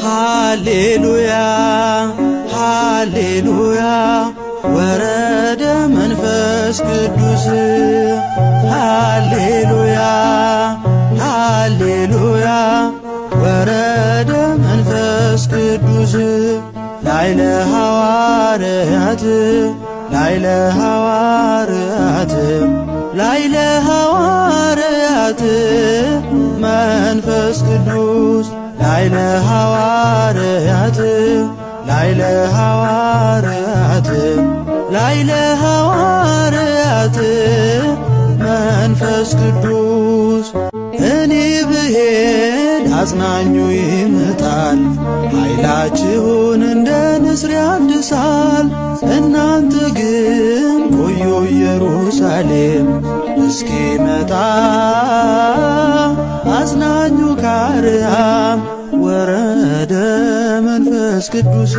ሃሌሉያ ሃሌሉያ ወረደ መንፈስ ቅዱስ ሃሌሉያ ሃሌሉያ ወረደ መንፈስ ቅዱስ ላይለ ሐዋርያት ላይለ ሐዋርያት ላይለ ሐዋርያት መንፈስ ቅዱስ ላይለ ሐዋርያት ላይለ ሐዋርያት ላይለ ሐዋርያት መንፈስ ቅዱስ እኔ ብሄድ አጽናኙ ይመጣል ኃይላችሁን እንደ ንስር ያድሳል። እናንተ ግን ቆዩ ኢየሩሳሌም እስኪመጣ አጽናኙ ከአርያም ወረደ መንፈስ ቅዱስ